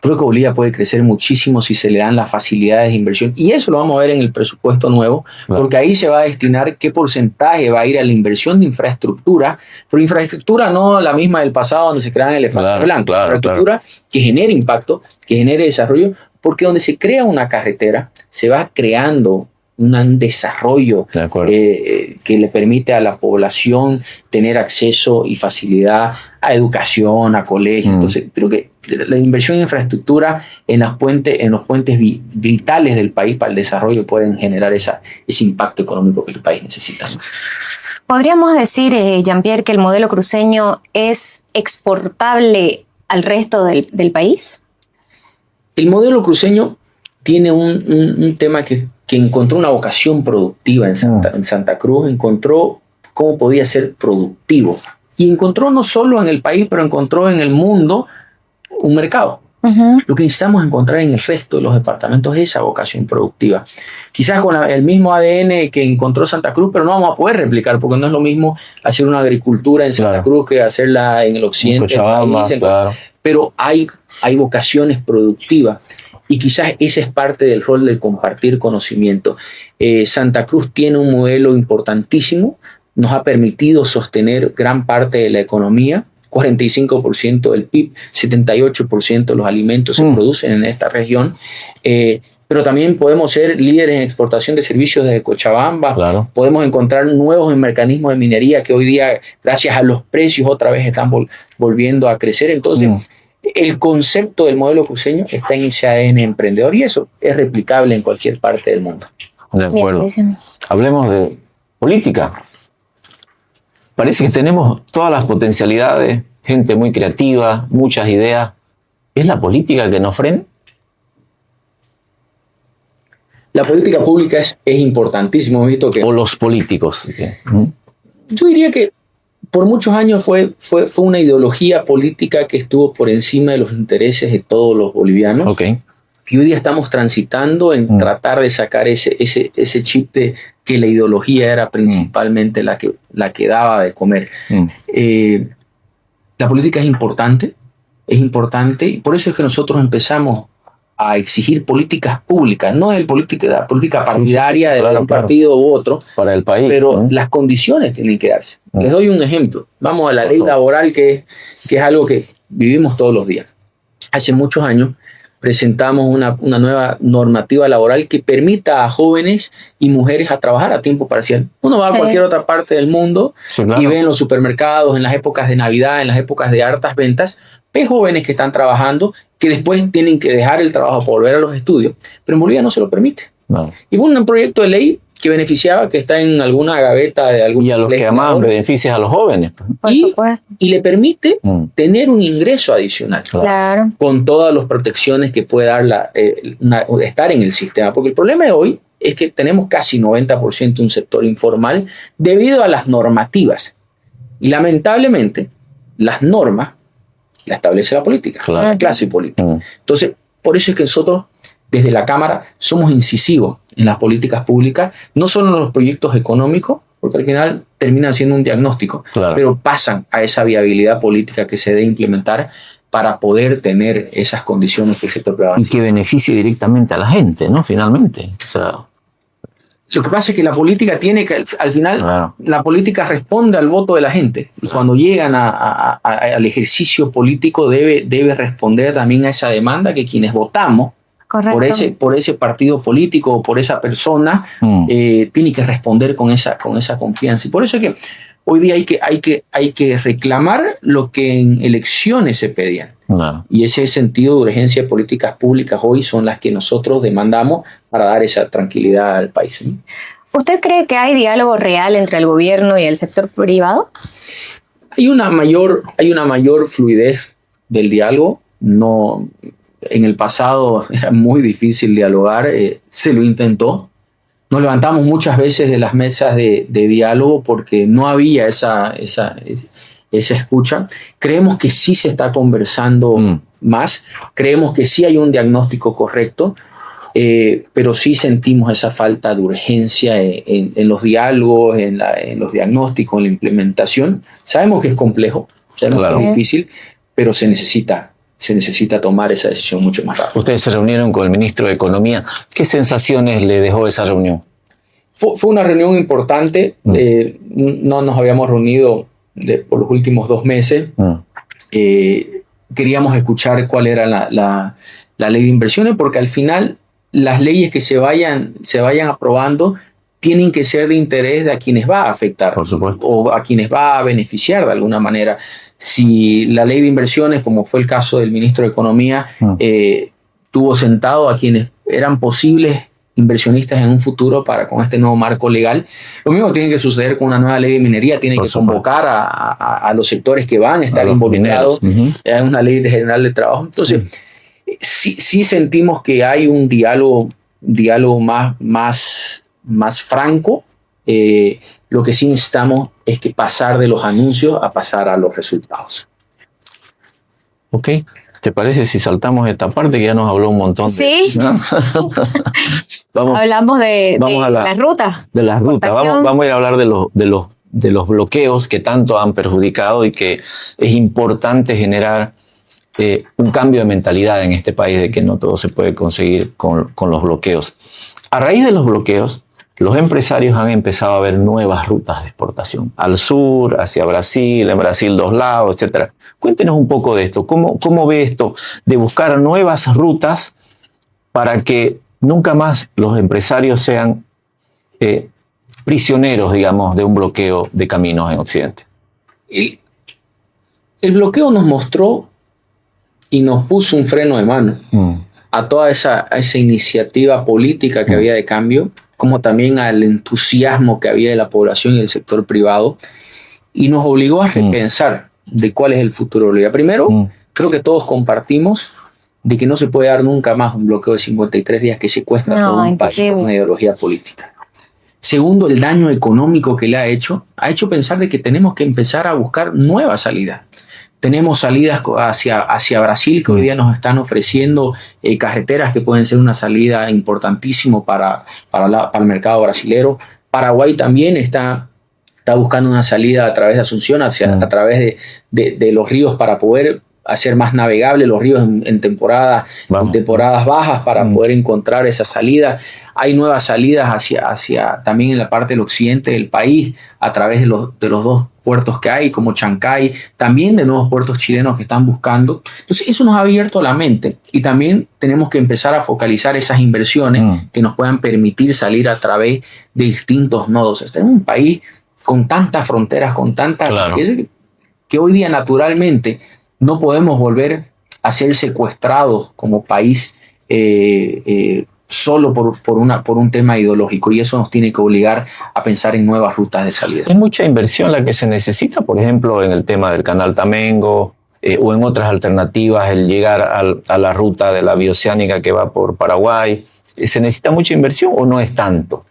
Creo que Bolivia puede crecer muchísimo si se le dan las facilidades de inversión, y eso lo vamos a ver en el presupuesto nuevo, porque ahí se va a destinar qué porcentaje va a ir a la inversión de infraestructura, pero infraestructura no la misma del pasado donde se crean elefantes blancos, infraestructura que genere impacto, que genere desarrollo, porque donde se crea una carretera se va creando un desarrollo que le permite a la población tener acceso y facilidad a educación, a colegios. Entonces, creo que la inversión en infraestructura en los puentes vitales del país para el desarrollo pueden generar ese impacto económico que el país necesita. ¿Podríamos decir, Jean-Pierre, que el modelo cruceño es exportable al resto del país? El modelo cruceño tiene un tema que encontró una vocación productiva en Santa Cruz, encontró cómo podía ser productivo. Y encontró no solo en el país, pero encontró en el mundo un mercado. Lo que necesitamos encontrar en el resto de los departamentos es esa vocación productiva. Quizás con el mismo ADN que encontró Santa Cruz, pero no vamos a poder replicar, porque no es lo mismo hacer una agricultura en Santa Cruz que hacerla en el occidente del país. Pero hay vocaciones productivas. Y quizás ese es parte del rol del compartir conocimiento. Santa Cruz tiene un modelo importantísimo, nos ha permitido sostener gran parte de la economía, 45% del PIB, 78% de los alimentos se producen en esta región, pero también podemos ser líderes en exportación de servicios desde Cochabamba, podemos encontrar nuevos mecanismos de minería que hoy día, gracias a los precios, otra vez están volviendo a crecer. Entonces, el concepto del modelo cruceño está en ese ADN emprendedor y eso es replicable en cualquier parte del mundo. De acuerdo. Hablemos de política. Parece que tenemos todas las potencialidades, gente muy creativa, muchas ideas. ¿Es la política que nos frena? La política pública es importantísimo. He visto que... ¿O los políticos? Yo diría que por muchos años fue una ideología política que estuvo por encima de los intereses de todos los bolivianos. Okay. Y hoy día estamos transitando en tratar de sacar ese chip de que la ideología era principalmente la que daba de comer. La política es importante, y por eso es que nosotros empezamos a exigir políticas públicas, no la política partidaria de un partido u otro, para el país, pero las condiciones tienen que darse. Les doy un ejemplo. Vamos a la ley laboral, que es algo que vivimos todos los días. Hace muchos años presentamos una nueva normativa laboral que permita a jóvenes y mujeres a trabajar a tiempo parcial. Uno va a cualquier otra parte del mundo y ve en los supermercados, en las épocas de Navidad, en las épocas de hartas ventas, ve jóvenes que están trabajando, que después tienen que dejar el trabajo para volver a los estudios, pero en Bolivia no se lo permite. No. Y fue un proyecto de ley que beneficiaba, que está en alguna gaveta de algún... Y a los que además beneficia a los jóvenes. Y le permite tener un ingreso adicional. Claro. Con todas las protecciones que puede dar estar en el sistema. Porque el problema de hoy es que tenemos casi 90% un sector informal debido a las normativas. Y lamentablemente, las normas las establece la política, la clase política. Entonces, por eso es que nosotros, desde la Cámara, somos incisivos en las políticas públicas, no solo en los proyectos económicos, porque al final terminan siendo un diagnóstico, pero pasan a esa viabilidad política que se debe implementar para poder tener esas condiciones que el sector privado. Y que beneficie directamente a la gente, ¿no? Finalmente. O sea, lo que pasa es que la política tiene que, al final, la política responde al voto de la gente. Y cuando llegan al ejercicio político debe responder también a esa demanda que quienes votamos por ese partido político o por esa persona tiene que responder con esa confianza. Y por eso es que hoy día hay que reclamar lo que en elecciones se pedían. Y ese sentido de urgencia de políticas públicas hoy son las que nosotros demandamos para dar esa tranquilidad al país. ¿Usted cree que hay diálogo real entre el gobierno y el sector privado? Hay una mayor fluidez del diálogo. No, en el pasado era muy difícil dialogar, se lo intentó. Nos levantamos muchas veces de las mesas de diálogo porque no había esa escucha. Creemos que sí se está conversando más, creemos que sí hay un diagnóstico correcto, pero sí sentimos esa falta de urgencia en los diálogos, en los diagnósticos, en la implementación. Sabemos que es complejo, sabemos que es difícil, pero se necesita tomar esa decisión mucho más rápido. Ustedes se reunieron con el ministro de Economía. ¿Qué sensaciones le dejó esa reunión? Fue una reunión importante. No nos habíamos reunido por los últimos 2 meses. Queríamos escuchar cuál era la ley de inversiones, porque al final las leyes que se vayan aprobando tienen que ser de interés de a quienes va a afectar, por supuesto, o a quienes va a beneficiar de alguna manera. Si la ley de inversiones, como fue el caso del ministro de Economía, tuvo sentado a quienes eran posibles inversionistas en un futuro con este nuevo marco legal, lo mismo tiene que suceder con una nueva ley de minería. Tiene que convocar a los sectores que van a estar involucrados en una ley general de trabajo. Entonces, sí sentimos que hay un diálogo más franco. Lo que sí necesitamos es que pasar de los anuncios a pasar a los resultados. Ok. ¿Te parece si saltamos esta parte que ya nos habló un montón? Sí. ¿No? Hablamos de las rutas. De las rutas. Vamos a ir a hablar de los bloqueos que tanto han perjudicado y que es importante generar un cambio de mentalidad en este país de que no todo se puede conseguir con los bloqueos. A raíz de los bloqueos, los empresarios han empezado a ver nuevas rutas de exportación. Al sur, hacia Brasil, en Brasil 2 lados, etc. Cuéntenos un poco de esto. ¿Cómo ve esto de buscar nuevas rutas para que nunca más los empresarios sean prisioneros, digamos, de un bloqueo de caminos en Occidente? El bloqueo nos mostró y nos puso un freno de mano a toda esa iniciativa política que había de cambio, como también al entusiasmo que había de la población y del sector privado, y nos obligó a repensar de cuál es el futuro de Bolivia. Primero, creo que todos compartimos de que no se puede dar nunca más un bloqueo de 53 días que secuestra todo un país con una ideología política. Segundo, el daño económico que le ha hecho pensar de que tenemos que empezar a buscar nuevas salidas. Tenemos salidas hacia Brasil que hoy día nos están ofreciendo carreteras que pueden ser una salida importantísimo para el mercado brasilero. Paraguay también está buscando una salida a través de Asunción, a través de los ríos para poder hacer más navegable los ríos en temporadas bajas para poder encontrar esa salida. Hay nuevas salidas hacia también en la parte del occidente del país a través de los dos puertos que hay, como Chancay, también de nuevos puertos chilenos que están buscando. Entonces eso nos ha abierto la mente y también tenemos que empezar a focalizar esas inversiones que nos puedan permitir salir a través de distintos nodos. Este es un país con tantas fronteras, con tantas que hoy día naturalmente no podemos volver a ser secuestrados como país solo por un tema ideológico, y eso nos tiene que obligar a pensar en nuevas rutas de salida. Es mucha inversión la que se necesita, por ejemplo, en el tema del Canal Tamengo o en otras alternativas, el llegar a la ruta de la bioceánica que va por Paraguay. ¿Se necesita mucha inversión o no es tanto?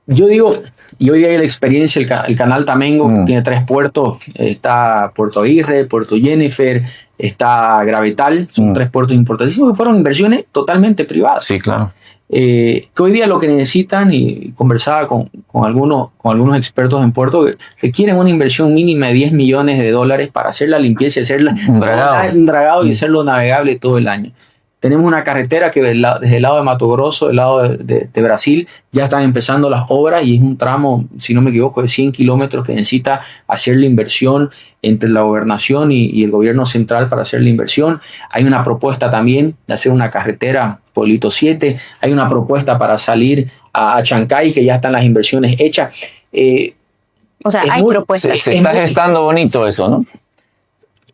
Yo digo, y hoy día hay la experiencia, el Canal Tamengo tiene 3 puertos, está Puerto Aguirre, Puerto Jennifer, está Gravetal, son 3 puertos importantísimos que fueron inversiones totalmente privadas. Sí, claro. Que hoy día lo que necesitan, y conversaba con algunos expertos en puerto, que quieren una inversión mínima de $10 millones para hacer la limpieza y hacerla un dragado y hacerlo navegable todo el año. Tenemos una carretera que desde el lado de Mato Grosso, del lado de Brasil, ya están empezando las obras y es un tramo, si no me equivoco, de 100 kilómetros que necesita hacer la inversión entre la gobernación y el gobierno central para hacer la inversión. Hay una propuesta también de hacer una carretera Polito 7. Hay una propuesta para salir a Chancay, que ya están las inversiones hechas. O sea, hay propuestas. Se está gestando bonito eso, ¿no?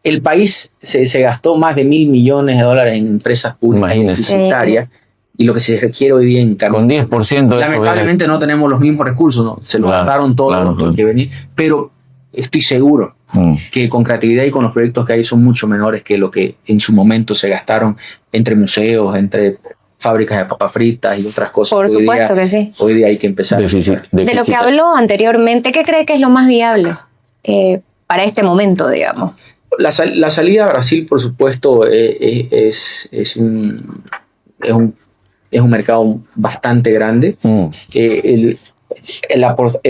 El país se gastó más de $1.000 millones en empresas públicas deficitarias, y lo que se requiere hoy día en cambio. Con 10% de lamentablemente no tenemos los mismos recursos, ¿no? Se lo gastaron todos los que venían, pero estoy seguro que con creatividad y con los proyectos que hay son mucho menores que lo que en su momento se gastaron entre museos, entre fábricas de papas fritas y otras cosas. Por supuesto que sí. Hoy día hay que empezar. De lo que habló anteriormente, ¿qué cree que es lo más viable para este momento, digamos? La salida a Brasil, por supuesto, es un mercado bastante grande. El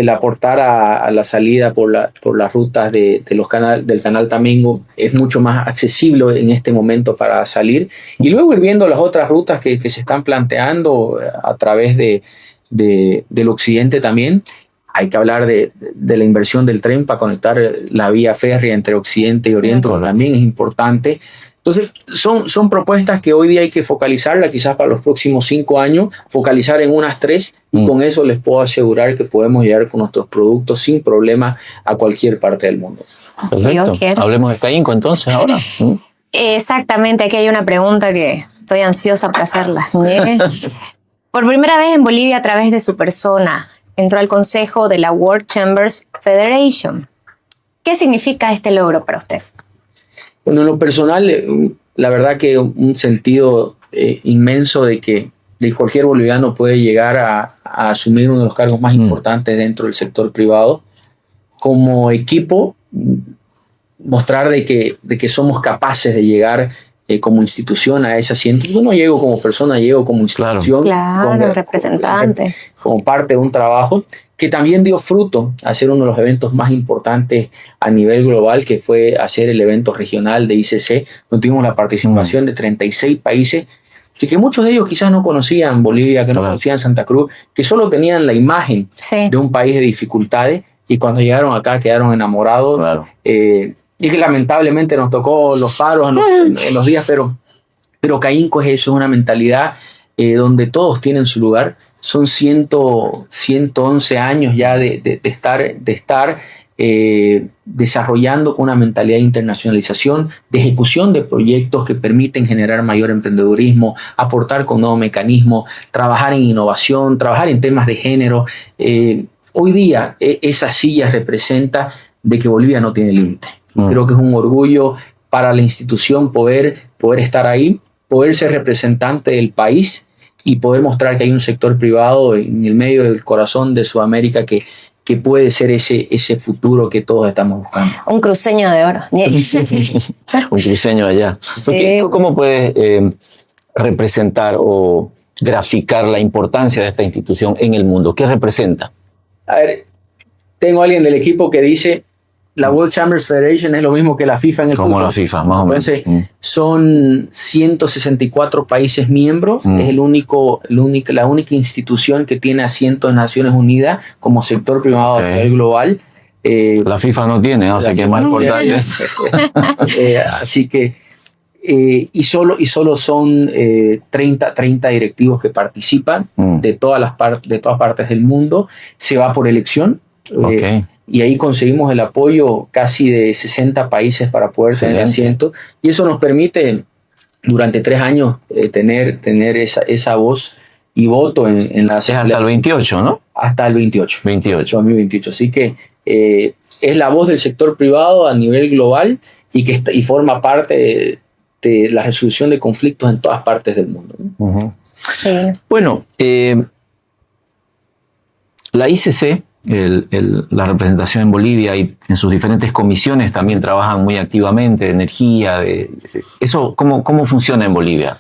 aportar a la salida por las rutas del Canal Tamengo es mucho más accesible en este momento para salir. Y luego ir viendo las otras rutas que se están planteando a través del occidente también. Hay que hablar de la inversión del tren para conectar la vía férrea entre Occidente y Oriente, que también es importante. Entonces, son propuestas que hoy día hay que focalizarlas, quizás para los próximos 5 años, focalizar en unas 3, y con eso les puedo asegurar que podemos llegar con nuestros productos sin problema a cualquier parte del mundo. Perfecto. Hablemos de Caínco entonces ahora. Exactamente, aquí hay una pregunta que estoy ansiosa para hacerla. Por primera vez en Bolivia, a través de su persona, entró al consejo de la World Chambers Federation. ¿Qué significa este logro para usted? Bueno, en lo personal, la verdad que un sentido inmenso de que cualquier boliviano puede llegar a asumir uno de los cargos más importantes dentro del sector privado. Como equipo, mostrar de que somos capaces de llegar como institución a ese asiento. Yo no llego como persona, llego como institución. Claro, representante. Como parte de un trabajo que también dio fruto a ser uno de los eventos más importantes a nivel global, que fue hacer el evento regional de ICC, donde tuvimos la participación de 36 países, que muchos de ellos quizás no conocían Bolivia, que no conocían Santa Cruz, que solo tenían la imagen de un país de dificultades, y cuando llegaron acá quedaron enamorados. Y que lamentablemente nos tocó los paros en los días, pero Caínco es eso, es una mentalidad donde todos tienen su lugar. Son 111 años ya de estar desarrollando con una mentalidad de internacionalización, de ejecución de proyectos que permiten generar mayor emprendedurismo, aportar con nuevos mecanismos, trabajar en innovación, trabajar en temas de género. Hoy día esa silla representa de que Bolivia no tiene límite. Creo que es un orgullo para la institución poder estar ahí, poder ser representante del país y poder mostrar que hay un sector privado en el medio del corazón de Sudamérica que puede ser ese futuro que todos estamos buscando. Un cruceño de oro. Un cruceño allá. Sí. ¿Cómo puedes representar o graficar la importancia de esta institución en el mundo? ¿Qué representa? A ver, tengo a alguien del equipo que dice la World Chambers Federation es lo mismo que la FIFA en el fútbol. Como la FIFA, más o menos. Entonces, son 164 países miembros. Es la única institución que tiene asiento en Naciones Unidas como sector privado a nivel global. La FIFA no tiene, o sea que es más importante. Así que, y solo son 30 directivos que participan de todas partes del mundo. Se va por elección. Y ahí conseguimos el apoyo casi de 60 países para poder tener asiento. Y eso nos permite, durante 3 años, tener esa voz y voto en la Asamblea. Hasta el 28, ¿no? Hasta el 28. 2028. Así que es la voz del sector privado a nivel global y forma parte de la resolución de conflictos en todas partes del mundo, ¿no? Sí. Bueno, la ICC, la representación en Bolivia y en sus diferentes comisiones también trabajan muy activamente de energía. ¿Eso cómo funciona en Bolivia?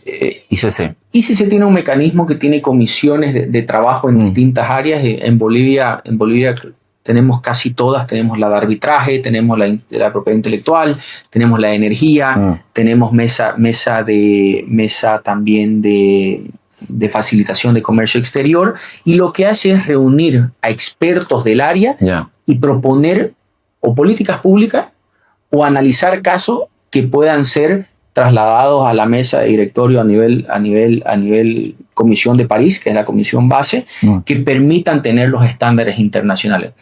ICC. ICC tiene un mecanismo que tiene comisiones de trabajo en distintas áreas. En Bolivia tenemos casi todas. Tenemos la de arbitraje, tenemos la propiedad intelectual, tenemos la de energía, tenemos mesa también de facilitación de comercio exterior, y lo que hace es reunir a expertos del área y proponer o políticas públicas o analizar casos que puedan ser trasladados a la mesa de directorio a nivel Comisión de París, que es la comisión base, que permitan tener los estándares internacionales.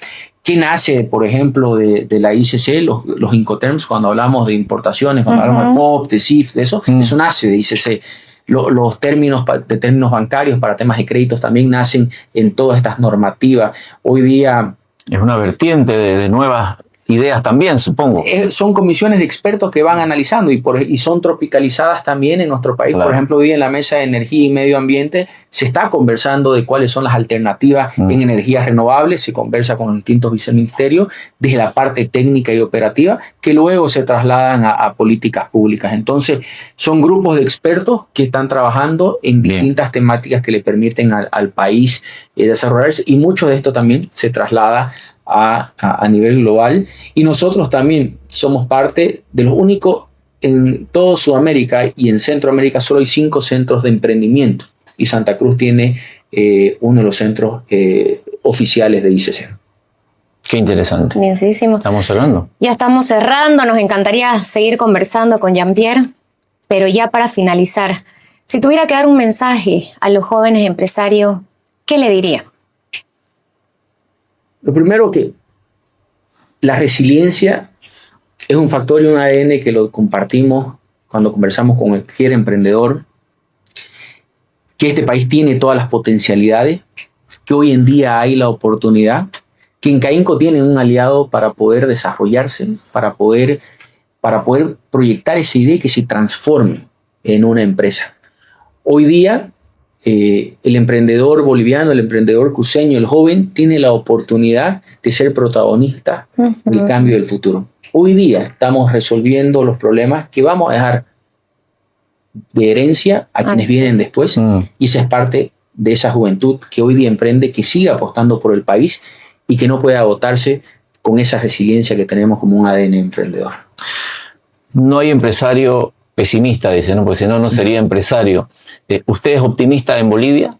¿Qué nace, por ejemplo, de la ICC? Los Incoterms, cuando hablamos de importaciones, cuando hablamos de FOB, de CIF, de eso nace de ICC. Los términos bancarios para temas de créditos también nacen en todas estas normativas. Hoy día es una vertiente de nuevas ideas también, supongo. Son comisiones de expertos que van analizando y son tropicalizadas también en nuestro país. Claro. Por ejemplo, hoy en la Mesa de Energía y Medio Ambiente se está conversando de cuáles son las alternativas en energías renovables. Se conversa con los distintos viceministerios desde la parte técnica y operativa, que luego se trasladan a políticas públicas. Entonces, son grupos de expertos que están trabajando en distintas temáticas que le permiten al país desarrollarse, y mucho de esto también se traslada a nivel global, y nosotros también somos parte de los únicos en toda Sudamérica, y en Centroamérica solo hay 5 centros de emprendimiento, y Santa Cruz tiene uno de los centros oficiales de ICC. Qué interesante. Bienísimo. Estamos cerrando. Ya estamos cerrando, nos encantaría seguir conversando con Jean-Pierre, pero ya para finalizar, si tuviera que dar un mensaje a los jóvenes empresarios, ¿qué le diría? Lo primero, que la resiliencia es un factor y un ADN que lo compartimos cuando conversamos con cualquier emprendedor, que este país tiene todas las potencialidades, que hoy en día hay la oportunidad, que en Cainco tienen un aliado para poder desarrollarse, para poder proyectar esa idea y que se transforme en una empresa. Hoy día, el emprendedor boliviano, el emprendedor cruceño, el joven, tiene la oportunidad de ser protagonista del cambio del futuro. Hoy día estamos resolviendo los problemas que vamos a dejar de herencia a quienes vienen después, y esa es parte de esa juventud que hoy día emprende, que sigue apostando por el país y que no puede agotarse con esa resiliencia que tenemos como un ADN emprendedor. No hay empresario pesimista, dice, ¿no? Porque si no, no sería empresario. ¿Usted es optimista en Bolivia?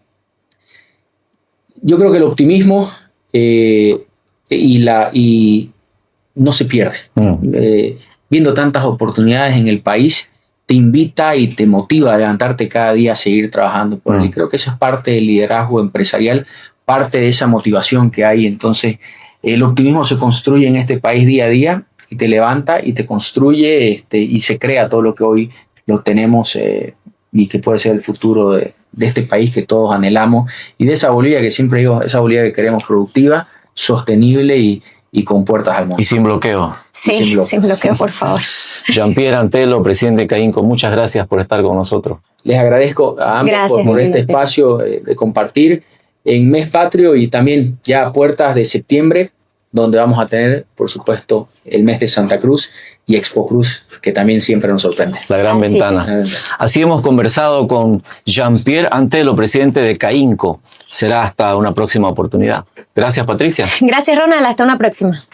Yo creo que el optimismo no se pierde. Viendo tantas oportunidades en el país, te invita y te motiva a levantarte cada día a seguir trabajando por él. Y creo que eso es parte del liderazgo empresarial, parte de esa motivación que hay. Entonces, el optimismo se construye en este país día a día, y te levanta y te construye y se crea todo lo que hoy lo tenemos y que puede ser el futuro de este país que todos anhelamos, y de esa Bolivia que siempre digo, esa Bolivia que queremos, productiva, sostenible y y con puertas al mundo. Y sin bloqueo. Sí, sin bloqueo, por favor. Jean-Pierre Antelo, presidente de CAINCO, muchas gracias por estar con nosotros. Les agradezco a ambos por este espacio de compartir en Mes Patrio y también ya a puertas de septiembre, donde vamos a tener, por supuesto, el mes de Santa Cruz y Expo Cruz, que también siempre nos sorprende. La gran ventana. Así hemos conversado con Jean-Pierre Antelo, presidente de CAINCO. Será hasta una próxima oportunidad. Gracias, Patricia. Gracias, Ronald. Hasta una próxima.